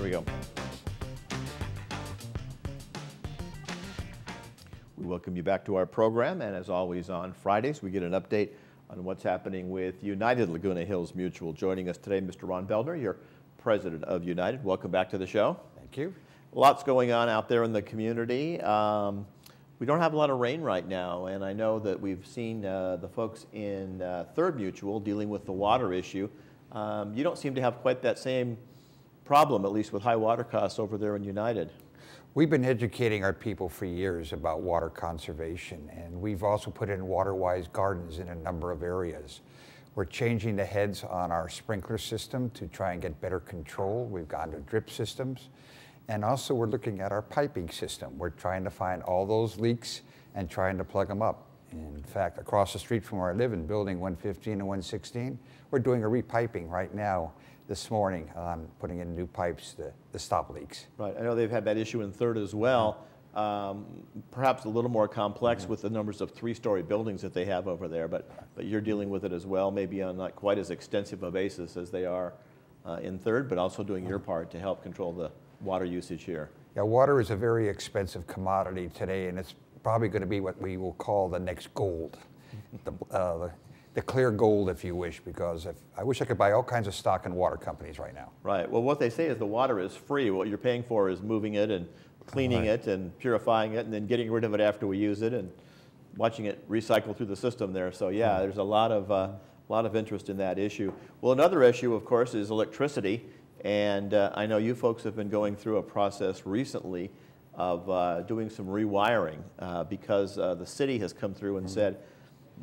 Here we go. We welcome you back to our program, and as always on Fridays, we get an update on what's happening with United Laguna Hills Mutual. Joining us today, Mr. Ron Beldner, you're president of United. Welcome back to the show. Thank you. Lots going on out there in the community. We don't have a lot of rain right now, and I know that we've seen the folks in Third Mutual dealing with the water issue. You don't seem to have quite that same problem, at least with high water costs over there in United. We've been educating our people for years about water conservation, and we've also put in water-wise gardens in a number of areas. We're changing the heads on our sprinkler system to try and get better control. We've gone to drip systems, and also we're looking at our piping system. We're trying to find all those leaks and trying to plug them up. In fact, across the street from where I live in Building 115 and 116, we're doing a repiping right now this morning on putting in new pipes to stop leaks. Right, I know they've had that issue in Third as well. Perhaps a little more complex with the numbers of three-story buildings that they have over there, but you're dealing with it as well, maybe on not quite as extensive a basis as they are in Third, but also doing your part to help control the water usage here. Yeah, water is a very expensive commodity today, and it's probably going to be what we will call the next gold. The clear gold, if you wish, because I wish I could buy all kinds of stock in water companies right now. Right. Well, what they say is the water is free. What you're paying for is moving it and cleaning it and purifying it and then getting rid of it after we use it and watching it recycle through the system there. So yeah, there's a lot of interest in that issue. Well, another issue, of course, is electricity. And I know you folks have been going through a process recently of doing some rewiring because the city has come through and said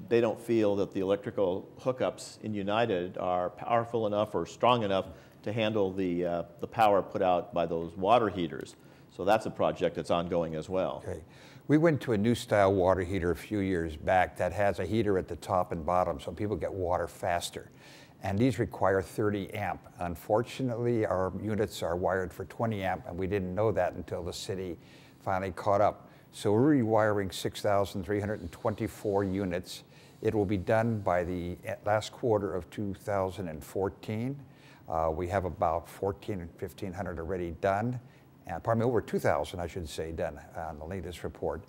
they don't feel that the electrical hookups in United are powerful enough or strong enough to handle the power put out by those water heaters. So that's a project that's ongoing as well. Okay. We went to a new style water heater a few years back that has a heater at the top and bottom so people get water faster. And these require 30 amp. Unfortunately, our units are wired for 20 amp, and we didn't know that until the city finally caught up. So we're rewiring 6,324 units. It will be done by the last quarter of 2014. We have about 1,500 already done. Pardon me, over 2,000, I should say, done on the latest report.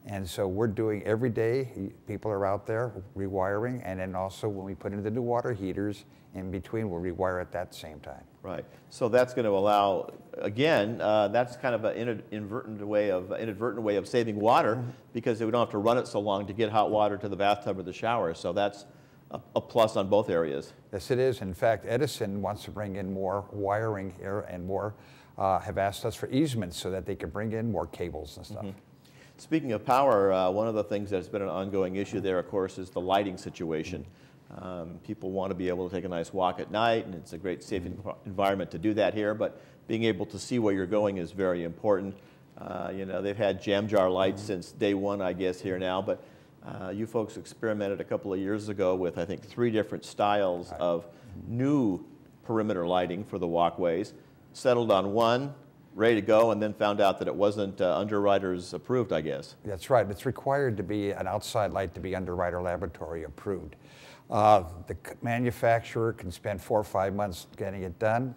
And so we're doing every day, people are out there rewiring, and then also when we put in the new water heaters, in between we'll rewire at that same time. Right, so that's going to allow, again, that's kind of an inadvertent way of saving water because we don't have to run it so long to get hot water to the bathtub or the shower, so that's a plus on both areas. Yes, it is. In fact, Edison wants to bring in more wiring here and more, have asked us for easements so that they can bring in more cables and stuff. Speaking of power, one of the things that's been an ongoing issue there, of course, is the lighting situation. People want to be able to take a nice walk at night, and it's a great safe environment to do that here, but being able to see where you're going is very important. You know, they've had jam jar lights since day one, I guess, here now, but you folks experimented a couple of years ago with, I think, 3 different styles of new perimeter lighting for the walkways, settled on one, ready to go, and then found out that it wasn't Underwriters approved, I guess. That's right. It's required to be an outside light to be Underwriter Laboratory approved. The manufacturer can spend 4 or 5 months getting it done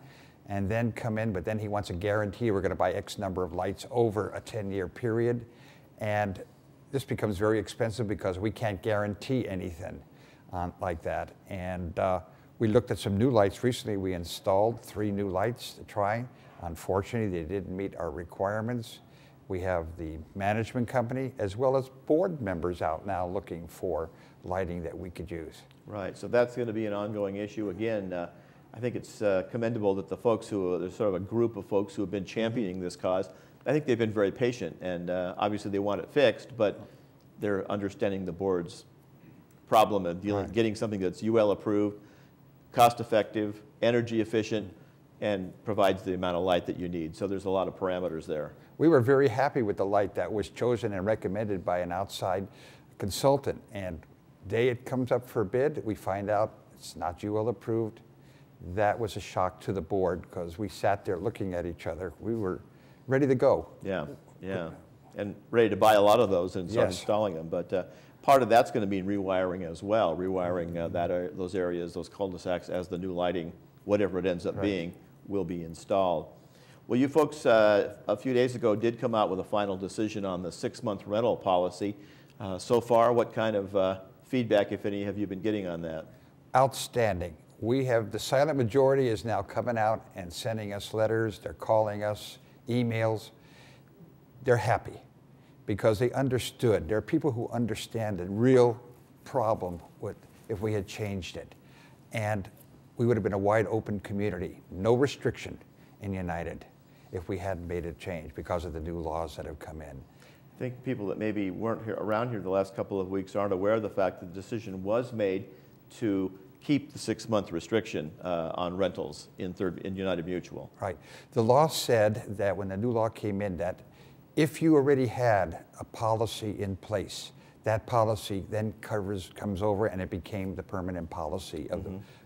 and then come in, but then he wants a guarantee we're going to buy X number of lights over a 10-year period. And this becomes very expensive because we can't guarantee anything like that. And we looked at some new lights recently. We installed 3 new lights to try. Unfortunately, they didn't meet our requirements. We have the management company as well as board members out now looking for lighting that we could use. Right, so that's going to be an ongoing issue. Again, I think it's commendable that the folks there's sort of a group of folks who have been championing this cause. I think they've been very patient, and obviously they want it fixed, but they're understanding the board's problem of getting something that's UL approved, cost effective, energy efficient, and provides the amount of light that you need. So there's a lot of parameters there. We were very happy with the light that was chosen and recommended by an outside consultant. And the day it comes up for bid, we find out it's not UL approved. That was a shock to the board because we sat there looking at each other. We were ready to go. Yeah, yeah. And ready to buy a lot of those and start installing them. But part of that's going to be rewiring as well, rewiring those areas, those cul-de-sacs as the new lighting, whatever it ends up being, will be installed. Well, you folks a few days ago did come out with a final decision on the 6-month rental policy. So far, what kind of feedback, if any, have you been getting on that? Outstanding. We have, the silent majority is now coming out and sending us letters, they're calling us, emails. They're happy because they understood. There are people who understand the real problem with if we had changed it. And we would have been a wide open community, no restriction in United if we hadn't made a change because of the new laws that have come in. I think people that maybe weren't around here the last couple of weeks aren't aware of the fact that the decision was made to keep the 6-month restriction on rentals in United Mutual. Right. The law said that when the new law came in that if you already had a policy in place, that policy then comes over and it became the permanent policy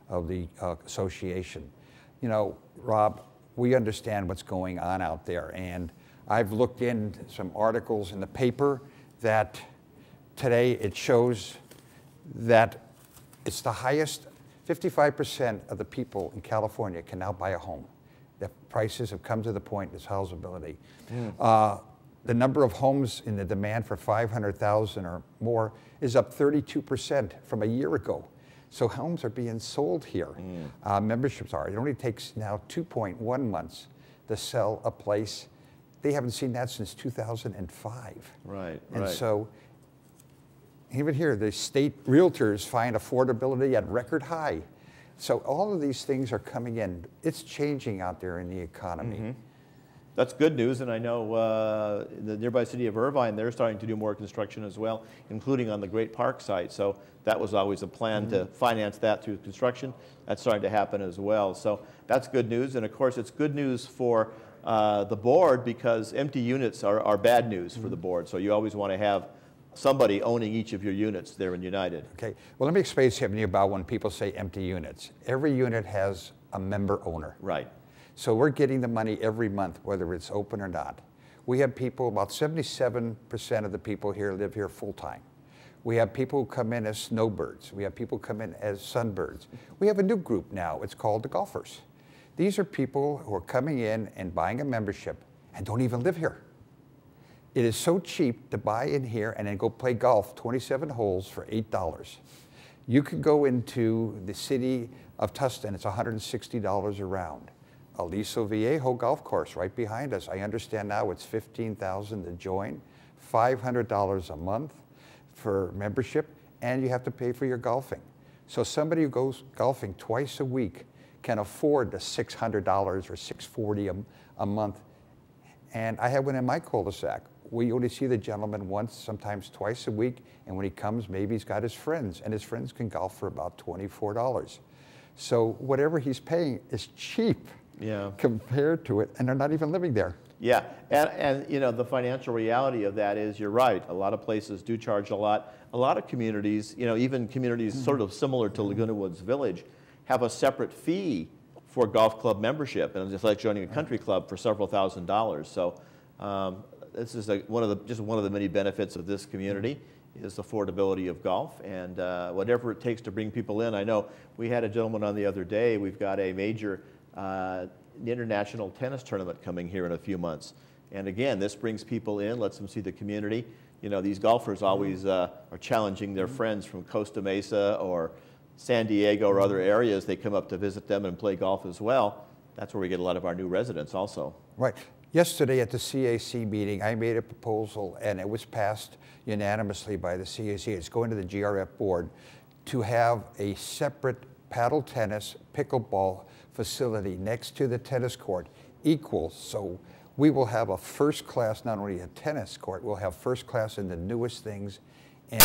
of the association. You know, Rob, we understand what's going on out there, and I've looked in some articles in the paper that today it shows that it's the highest, 55% of the people in California can now buy a home. The prices have come to the point, it's housability. The number of homes in the demand for 500,000 or more is up 32% from a year ago. So homes are being sold here. Memberships are. It only takes now 2.1 months to sell a place. They haven't seen that since 2005. Right, and right. So even here, the state realtors find affordability at record high. So all of these things are coming in. It's changing out there in the economy. That's good news, and I know the nearby city of Irvine, they're starting to do more construction as well, including on the Great Park site. So that was always a plan to finance that through construction. That's starting to happen as well. So that's good news, and of course it's good news for the board because empty units are bad news for the board. So you always want to have somebody owning each of your units there in United. Okay, well let me explain something to you about when people say empty units. Every unit has a member owner. Right. So we're getting the money every month, whether it's open or not. We have people, about 77% of the people here live here full-time. We have people who come in as snowbirds. We have people come in as sunbirds. We have a new group now, it's called the golfers. These are people who are coming in and buying a membership and don't even live here. It is so cheap to buy in here and then go play golf 27 holes for $8. You can go into the city of Tustin, it's $160 a round. Aliso Viejo golf course right behind us. I understand now it's $15,000 to join, $500 a month for membership, and you have to pay for your golfing. So somebody who goes golfing twice a week can afford the $600 or $640 a month. And I have one in my cul-de-sac. We only see the gentleman once, sometimes twice a week, and when he comes, maybe he's got his friends, and his friends can golf for about $24. So whatever he's paying is cheap. Yeah. Compared to it, and they're not even living there. Yeah, and you know, the financial reality of that is you're right. A lot of places do charge a lot. A lot of communities, you know, even communities sort of similar to Laguna Woods Village, have a separate fee for golf club membership, and it's like joining a country club for several $1,000s. So this is one of the many benefits of this community is the affordability of golf, and whatever it takes to bring people in. I know we had a gentleman on the other day. We've got a major international tennis tournament coming here in a few months. And again, this brings people in, lets them see the community. You know, these golfers always are challenging their friends from Costa Mesa or San Diego or other areas. They come up to visit them and play golf as well. That's where we get a lot of our new residents also. Right. Yesterday at the CAC meeting, I made a proposal, and it was passed unanimously by the CAC. It's going to the GRF board to have a separate paddle tennis, pickleball facility next to the tennis court equal. So we will have a first class, not only a tennis court, we'll have first class in the newest things. And